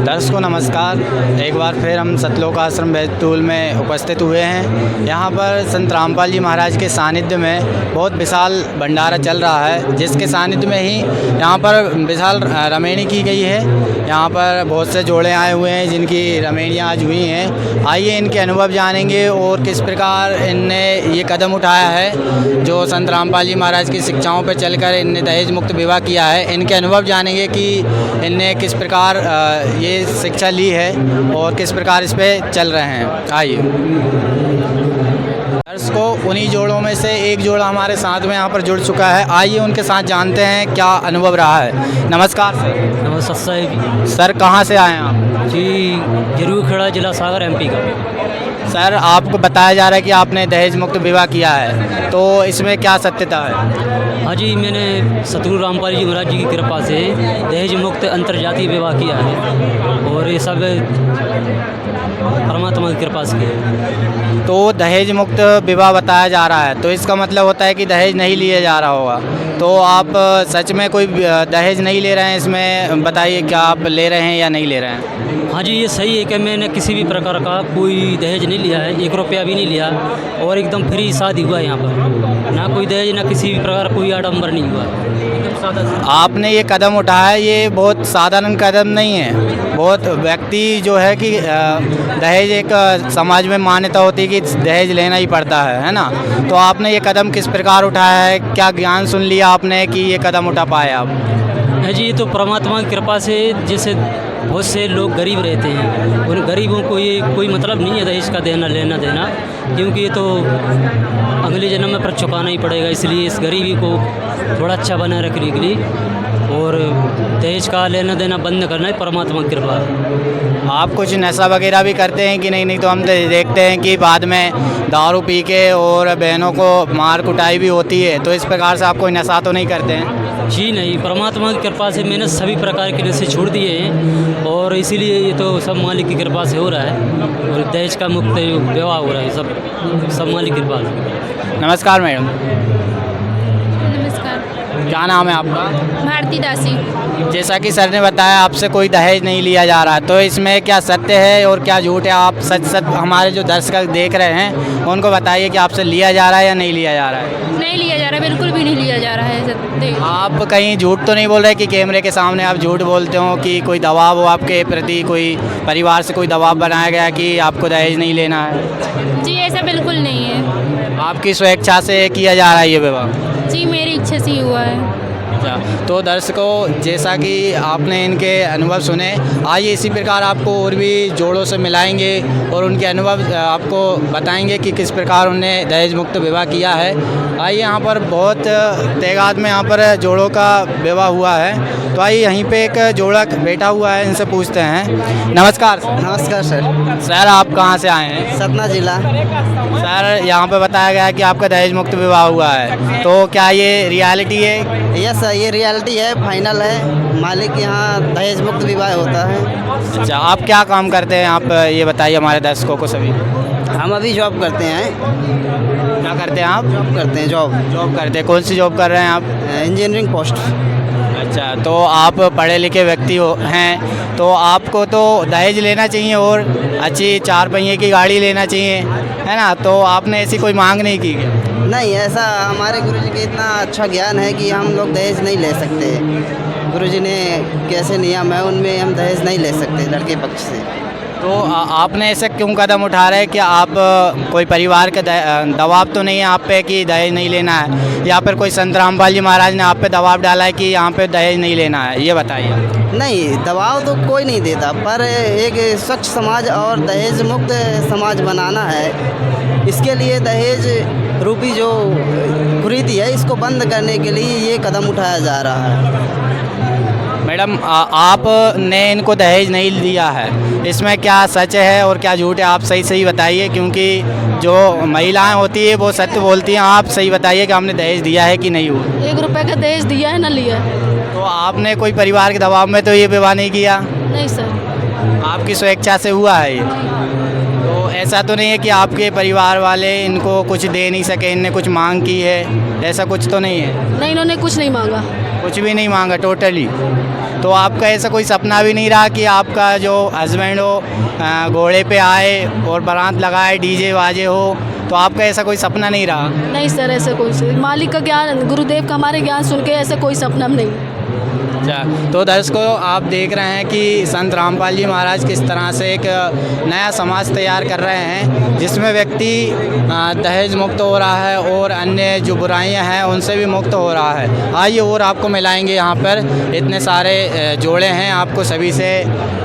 दर्शकों नमस्कार। एक बार फिर हम सतलोक आश्रम बैतूल में उपस्थित हुए हैं। यहाँ पर संत रामपाल जी महाराज के सानिध्य में बहुत विशाल भंडारा चल रहा है, जिसके सानिध्य में ही यहाँ पर विशाल रमेणी की गई है। यहाँ पर बहुत से जोड़े आए हुए हैं जिनकी रमेणियाँ आज हुई हैं। आइए इनके अनुभव जानेंगे और किस प्रकार इनने ये कदम उठाया है जो संत रामपाल जी महाराज की शिक्षाओं पर चलकर इनने दहेज मुक्त विवाह किया है। इनके अनुभव जानेंगे कि इनने किस प्रकार ये शिक्षा ली है और किस प्रकार इस पे चल रहे हैं। आइए दर्शकों, उन्हीं जोड़ों में से एक जोड़ा हमारे साथ में यहाँ पर जुड़ चुका है। आइए उनके साथ जानते हैं क्या अनुभव रहा है। नमस्कार सर। नमस्कार सर, कहाँ से आए हैं आप? जी, जरूर खड़ा जिला सागर एमपी का। सर, आपको बताया जा रहा है कि आपने दहेज मुक्त विवाह किया है, तो इसमें क्या सत्यता है? हाँ जी, मैंने सतगुरु रामपाल जी महाराज जी की कृपा से दहेज मुक्त अंतर्जातीय विवाह किया है और ये सब परमात्मा की कृपा से है। तो दहेज मुक्त विवाह बताया जा रहा है, तो इसका मतलब होता है कि दहेज नहीं लिया जा रहा होगा। तो आप सच में कोई दहेज नहीं ले रहे हैं? इसमें बताइए, क्या आप ले रहे हैं या नहीं ले रहे हैं? हाँ जी, ये सही है कि मैंने किसी भी प्रकार का कोई दहेज नहीं लिया है, 1 रुपया भी नहीं लिया और एकदम फ्री शादी हुआ है यहाँ पर। ना कोई दहेज, ना किसी भी प्रकार कोई आडम्बर नहीं हुआ, एकदम सादा। आपने ये कदम उठाया, ये बहुत साधारण कदम नहीं है। बहुत व्यक्ति जो है कि दहेज एक समाज में मान्यता होती है कि दहेज लेना ही पड़ता है ना। तो आपने ये कदम किस प्रकार उठाया है? क्या ज्ञान सुन लिया आपने कि ये कदम उठा पाए आप? है जी, ये तो परमात्मा की कृपा से। जैसे बहुत से लोग गरीब रहते हैं, उन गरीबों को ये कोई मतलब नहीं है दहेज का देना लेना देना, क्योंकि ये तो अगले जन्म में पर चुकाना ही पड़ेगा। इसलिए इस गरीबी को थोड़ा अच्छा बनाए रखने के लिए और दहेज का लेना देना बंद करना है परमात्मा की कृपा। आप कुछ नशा वगैरह भी करते हैं कि नहीं? नहीं तो हम देखते हैं कि बाद में दारू पी के और बहनों को मार कुटाई भी होती है। तो इस प्रकार से आप कोई नशा तो नहीं करते हैं? जी नहीं, परमात्मा की कृपा से मैंने सभी प्रकार के नशे छोड़ दिए हैं और इसीलिए ये तो सब मालिक की कृपा से हो रहा है और दहेज का मुक्त विवाह हो रहा है, सब मालिक की कृपा से। नमस्कार मैडम। नमस्कार। क्या नाम है आपका? भारती दासी। जैसा कि सर ने बताया आपसे कोई दहेज नहीं लिया जा रहा, तो इसमें क्या सत्य है और क्या झूठ है? आप सच हमारे जो दर्शक देख रहे हैं उनको बताइए कि आपसे लिया जा रहा है या नहीं लिया जा रहा है? नहीं लिया जा रहा, बिल्कुल भी नहीं लिया जा रहा है सत्य। आप कहीं झूठ तो नहीं बोल रहे कि कैमरे के सामने आप झूठ बोलते हो कि कोई दबाव हो आपके प्रति, कोई परिवार से कोई दबाव बनाया गया कि आपको दहेज नहीं लेना है? जी ऐसा बिल्कुल नहीं है। आपकी स्वेच्छा से किया जा रहा है ये विवाह? जी मेरी इच्छा से ही हुआ है। तो दर्शकों, जैसा कि आपने इनके अनुभव सुने, आइए इसी प्रकार आपको और भी जोड़ों से मिलाएंगे और उनके अनुभव आपको बताएंगे कि किस प्रकार उन्होंने दहेज मुक्त विवाह किया है। आइए, यहाँ पर बहुत तादाद में यहाँ पर जोड़ों का विवाह हुआ है, तो आइए यहीं पे एक जोड़ा बैठा हुआ है, इनसे पूछते हैं। नमस्कार। नमस्कार सर। सर, आप कहाँ से आए हैं? सतना जिला। सर, यहाँ पे बताया गया है कि आपका दहेज मुक्त विवाह हुआ है, तो क्या ये रियलिटी है? यस सर, ये रियलिटी है, फाइनल है। मालिक यहाँ दहेज मुक्त विवाह होता है। अच्छा, आप क्या काम करते हैं? आप ये बताइए हमारे दर्शकों को सभी। हम अभी जॉब करते हैं। क्या करते हैं आप? जॉब करते हैं। जॉब करते हैं। कौन सी जॉब कर रहे हैं आप? Engineering post. अच्छा, तो आप पढ़े लिखे व्यक्ति हैं, तो आपको तो दहेज लेना चाहिए और अच्छी 4 पहिए की गाड़ी लेना चाहिए, है ना? तो आपने ऐसी कोई मांग नहीं की क्या? नहीं, ऐसा हमारे गुरुजी के इतना अच्छा ज्ञान है कि हम लोग दहेज नहीं ले सकते। गुरुजी ने कैसे नियम है उनमें हम दहेज नहीं ले सकते लड़के पक्ष से। तो आपने ऐसा क्यों कदम उठा रहे हैं कि आप कोई परिवार का दबाव तो नहीं है आप पे कि दहेज नहीं लेना है, या फिर कोई संत रामपाल जी महाराज ने आप पे दबाव डाला है कि यहाँ पे दहेज नहीं लेना है? ये बताइए। नहीं, दबाव तो कोई नहीं देता, पर एक स्वच्छ समाज और दहेज मुक्त समाज बनाना है। इसके लिए दहेज रूपी जो कुरीति है इसको बंद करने के लिए ये कदम उठाया जा रहा है। मैडम, आपने इनको दहेज नहीं दिया है, इसमें क्या सच है और क्या झूठ है? आप सही बताइए, क्योंकि जो महिलाएं होती है वो सत्य बोलती हैं। आप सही बताइए कि हमने दहेज दिया है कि नहीं हुआ? 1 रुपये का दहेज दिया है ना लिया है? तो आपने कोई परिवार के दबाव में तो ये विवाह नहीं किया? नहीं सर। आपकी स्वेच्छा से हुआ है ये? तो ऐसा तो नहीं है कि आपके परिवार वाले इनको कुछ दे नहीं सके, इनने कुछ मांग की है, ऐसा कुछ तो नहीं है? नहीं, इन्होंने कुछ नहीं मांगा। कुछ भी नहीं मांगा टोटली? तो आपका ऐसा कोई सपना भी नहीं रहा कि आपका जो हस्बैंड हो घोड़े पे आए और बारात लगाए, डीजे वाजे हो, तो आपका ऐसा कोई सपना नहीं रहा? नहीं सर, ऐसा कोई मालिक का ज्ञान, गुरुदेव का हमारे ज्ञान सुन के ऐसा कोई सपना नहीं। अच्छा, तो दर्शकों आप देख रहे हैं कि संत रामपाल जी महाराज किस तरह से एक नया समाज तैयार कर रहे हैं, जिसमें व्यक्ति दहेज मुक्त हो रहा है और अन्य जो बुराइयां हैं उनसे भी मुक्त हो रहा है। आइए और आपको मिलाएंगे, यहाँ पर इतने सारे जोड़े हैं, आपको सभी से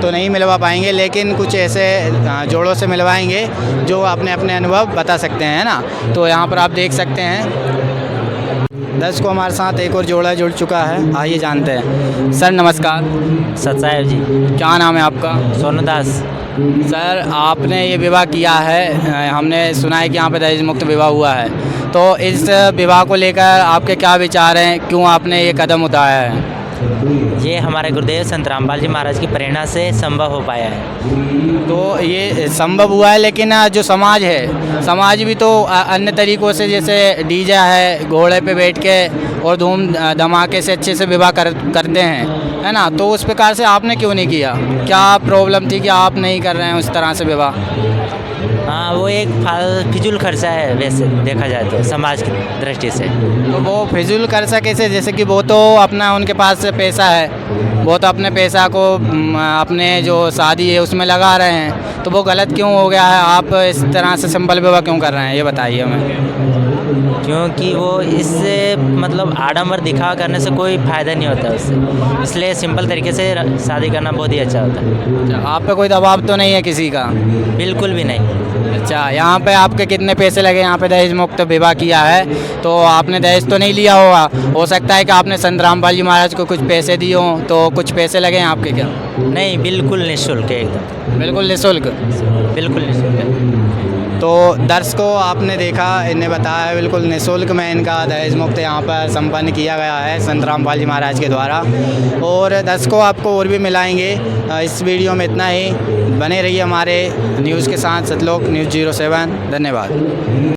तो नहीं मिलवा पाएंगे, लेकिन कुछ ऐसे जोड़ों से मिलवाएंगे जो अपने अपने अनुभव बता सकते हैं, है ना। तो यहाँ पर आप देख सकते हैं दर्शकों हमारे साथ एक और जोड़ा जुड़ चुका है, आइए जानते हैं। सर नमस्कार। सत्साहेब जी। क्या नाम है आपका? सोनदास। सर आपने ये विवाह किया है, हमने सुना है कि यहाँ पे दहेज मुक्त विवाह हुआ है, तो इस विवाह को लेकर आपके क्या विचार हैं, क्यों आपने ये कदम उठाया है? ये हमारे गुरुदेव संत रामपाल जी महाराज की प्रेरणा से संभव हो पाया है। तो ये संभव हुआ है, लेकिन जो समाज है, समाज भी तो अन्य तरीक़ों से, जैसे डीजे है, घोड़े पे बैठ के और धूम धमाके से अच्छे से विवाह करते हैं, है ना। तो उस प्रकार से आपने क्यों नहीं किया? क्या प्रॉब्लम थी कि आप नहीं कर रहे हैं उस तरह से विवाह? हाँ, वो एक फिजूल खर्चा है वैसे देखा जाए तो समाज की दृष्टि से। तो वो फिजूल खर्चा कैसे? जैसे कि वो तो अपना, उनके पास पैसा है, वो तो अपने पैसा को अपने जो शादी है उसमें लगा रहे हैं, तो वो गलत क्यों हो गया है? आप इस तरह से सिंपल विवाह क्यों कर रहे हैं, ये बताइए हमें। क्योंकि वो इससे मतलब आडंबर दिखावा करने से कोई फ़ायदा नहीं होता उससे, इसलिए सिंपल तरीके से शादी करना बहुत ही अच्छा होता है। आप पे कोई दबाव तो नहीं है किसी का? बिल्कुल भी नहीं। अच्छा, यहाँ पे आपके कितने पैसे लगे? यहाँ पे दहेज मुक्त विवाह किया है, तो आपने दहेज तो नहीं लिया होगा, हो सकता है कि आपने संत रामपाल जी महाराज को कुछ पैसे दिए हों, तो कुछ पैसे लगे हैं आपके क्या? नहीं, बिल्कुल निःशुल्क है एकदम। बिल्कुल निःशुल्क? बिल्कुल निःशुल्क। तो दर्शकों आपने देखा, इन्हें बताया बिल्कुल निःशुल्क में इनका दहेज मुक्त यहाँ पर संपन्न किया गया है संत रामपाल जी महाराज के द्वारा। और दर्शकों आपको और भी मिलाएंगे, इस वीडियो में इतना ही। बने रहिए हमारे न्यूज़ के साथ, सतलोक न्यूज़ 07। धन्यवाद।